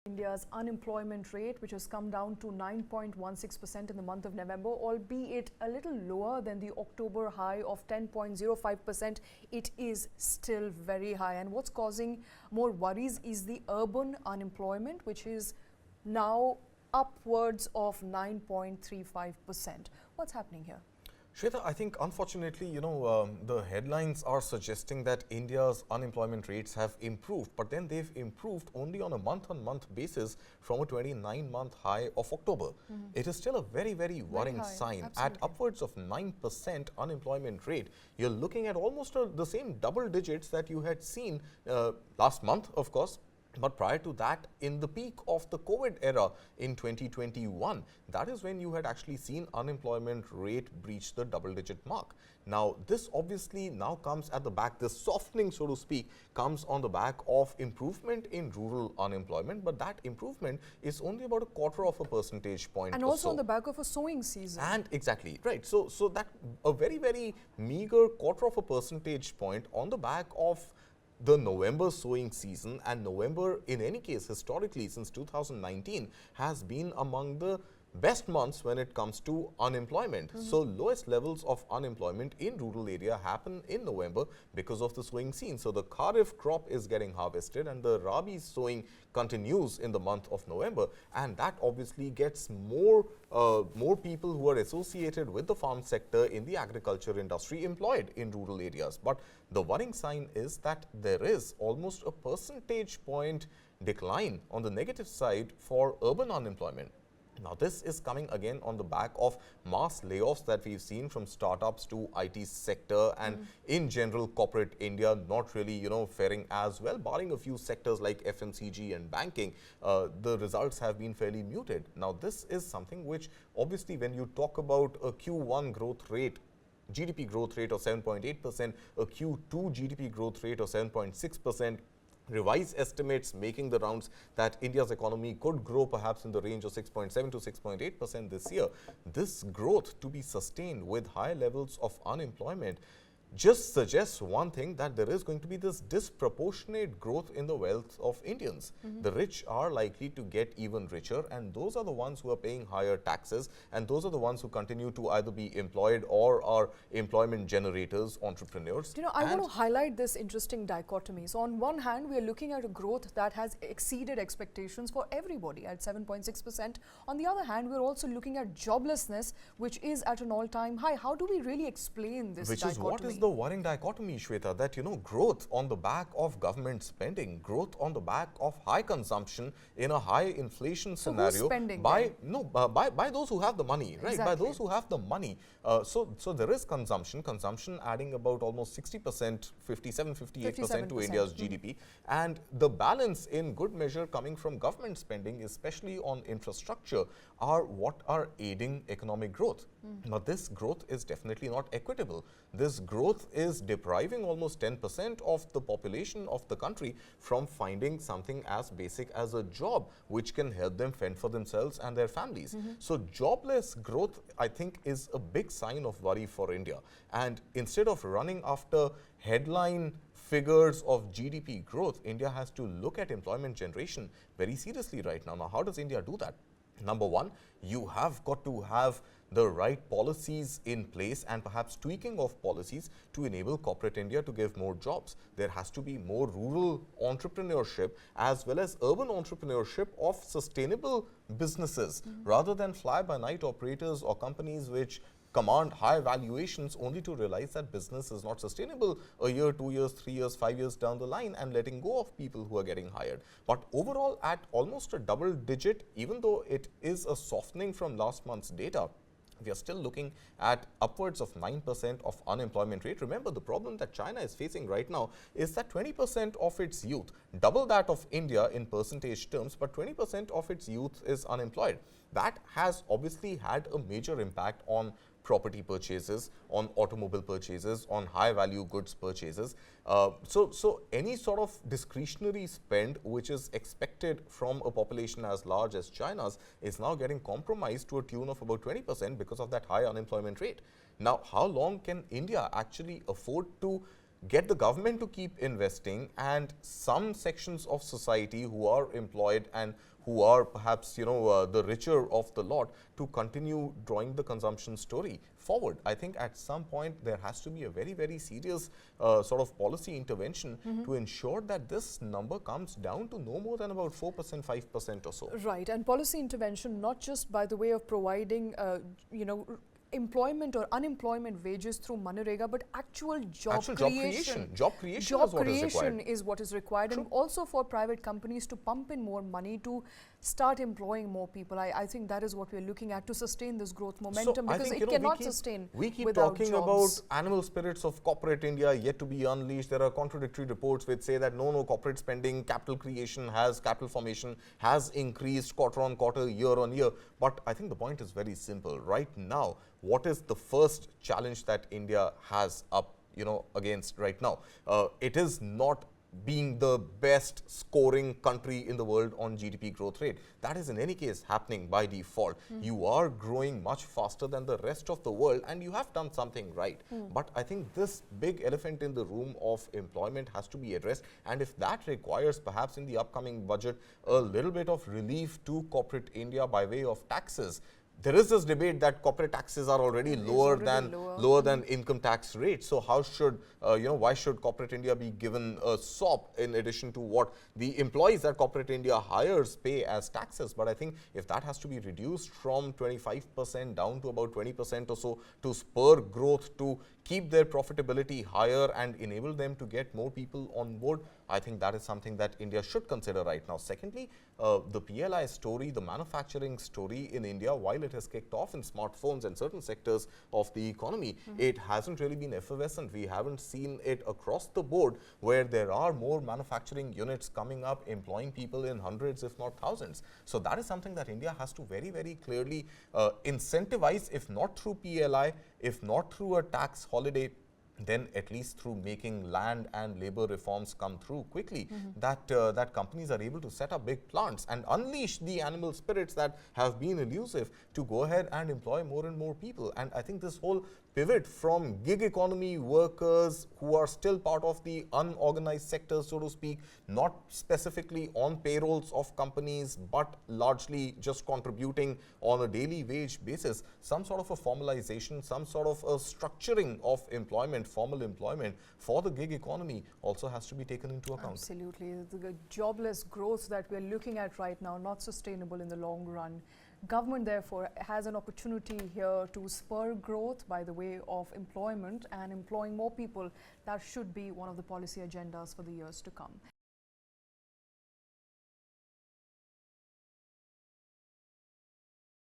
India's unemployment rate, which has come down to 9.16% in the month of November, albeit a little lower than the October high of 10.05%, it is still very high. And what's causing more worries is the urban unemployment, which is now upwards of 9.35%. What's happening here? Shweta, I think unfortunately, the headlines are suggesting that India's unemployment rates have improved, but then they've improved only on a month-on-month basis from a 29-month high of October. It is still a very, very worrying sign. Absolutely. At upwards of 9% unemployment rate, you're looking at almost the same double digits that you had seen last month, of course. But prior to that, in the peak of the COVID era in 2021, that is when you had actually seen unemployment rate breach the double-digit mark. Now, this obviously now comes at the back, this softening, so to speak, comes on the back of improvement in rural unemployment, but that improvement is only about 1/4 of a percentage point. And also on the back of a sowing season. And exactly, right. So that a very, very meager 1/4 of a percentage point on the back of the November sowing season, and November in any case historically since 2019 has been among the best months when it comes to unemployment. So lowest levels of unemployment in rural area happen in November because of the sowing season. So the Kharif crop is getting harvested and the rabi sowing continues in the month of November, and that obviously gets more people who are associated with the farm sector in the agriculture industry employed in rural areas. But the worrying sign is that there is almost a percentage point decline on the negative side for urban unemployment. Now, this is coming again on the back of mass layoffs that we've seen from startups to IT sector and in general corporate India not really, faring as well, barring a few sectors like FMCG and banking. The results have been fairly muted. Now, this is something which obviously when you talk about a Q1 growth rate, GDP growth rate of 7.8%, a Q2 GDP growth rate of 7.6%, revised estimates making the rounds that India's economy could grow perhaps in the range of 6.7 to 6.8% this year. This growth to be sustained with high levels of unemployment just suggests one thing, that there is going to be this disproportionate growth in the wealth of Indians. The rich are likely to get even richer, and those are the ones who are paying higher taxes, and those are the ones who continue to either be employed or are employment generators, entrepreneurs. I want to highlight this interesting dichotomy. So on one hand, we are looking at a growth that has exceeded expectations for everybody at 7.6%. On the other hand, we're also looking at joblessness, which is at an all-time high. How do we really explain this dichotomy? Which is what is the worrying dichotomy, Shweta, that growth on the back of government spending, growth on the back of high consumption in a high inflation scenario. Who's spending by those who have the money, right? Exactly. By those who have the money. So there is consumption adding about almost 60%, 58% to India's GDP, and the balance in good measure coming from government spending, especially on infrastructure, are what are aiding economic growth. Now, this growth is definitely not equitable. This growth is depriving almost 10% of the population of the country from finding something as basic as a job which can help them fend for themselves and their families. So jobless growth, I think, is a big sign of worry for India. And instead of running after headline figures of GDP growth, India has to look at employment generation very seriously right now. Now, how does India do that? Number one, you have got to have the right policies in place and perhaps tweaking of policies to enable corporate India to give more jobs. There has to be more rural entrepreneurship as well as urban entrepreneurship of sustainable businesses rather than fly-by-night operators or companies which command high valuations only to realize that business is not sustainable a year, 2 years, 3 years, 5 years down the line and letting go of people who are getting hired. But overall, at almost a double digit, even though it is a softening from last month's data, we are still looking at upwards of 9% of unemployment rate. Remember, the problem that China is facing right now is that 20% of its youth, double that of India in percentage terms, but 20% of its youth is unemployed. That has obviously had a major impact on property purchases, on automobile purchases, on high value goods purchases. So any sort of discretionary spend which is expected from a population as large as China's is now getting compromised to a tune of about 20% because of that high unemployment rate. Now, how long can India actually afford to get the government to keep investing, and some sections of society who are employed and who are perhaps, the richer of the lot, to continue drawing the consumption story forward. I think at some point there has to be a very, very serious sort of policy intervention to ensure that this number comes down to no more than about 4%, 5% or so. Right, and policy intervention not just by the way of providing, employment or unemployment wages through Manrega, but actual job creation. Job creation is what is required. And also for private companies to pump in more money to start employing more people. I think that is what we're looking at to sustain this growth momentum, because it cannot sustain we keep without talking jobs. about animal spirits of corporate India yet to be unleashed. There are contradictory reports which say that no, corporate spending, capital creation capital formation has increased quarter on quarter, year on year. But I think the point is very simple. Right now, what is the first challenge that India has up, against right now? It is not being the best scoring country in the world on GDP growth rate. That is in any case happening by default. You are growing much faster than the rest of the world, and you have done something right. But I think this big elephant in the room of employment has to be addressed, and if that requires perhaps in the upcoming budget a little bit of relief to corporate India by way of taxes. There is this debate that corporate taxes are already lower than income tax rates. So how should, why should corporate India be given a SOP in addition to what the employees that corporate India hires pay as taxes? But I think if that has to be reduced from 25% down to about 20% or so to spur growth, to keep their profitability higher and enable them to get more people on board, I think that is something that India should consider right now. Secondly, the PLI story, the manufacturing story in India, while it has kicked off in smartphones and certain sectors of the economy, it hasn't really been effervescent. We haven't seen it across the board where there are more manufacturing units coming up, employing people in hundreds, if not thousands. So that is something that India has to very, very clearly incentivize, if not through PLI, if not through a tax holiday, then at least through making land and labor reforms come through quickly, that companies are able to set up big plants and unleash the animal spirits that have been elusive to go ahead and employ more and more people. And I think this whole pivot from gig economy workers who are still part of the unorganized sector, so to speak, not specifically on payrolls of companies, but largely just contributing on a daily wage basis, some sort of a formalization, some sort of a structuring of employment, formal employment for the gig economy also has to be taken into account. Absolutely. The jobless growth that we're looking at right now, not sustainable in the long run. Government, therefore, has an opportunity here to spur growth by the way of employment and employing more people. That should be one of the policy agendas for the years to come.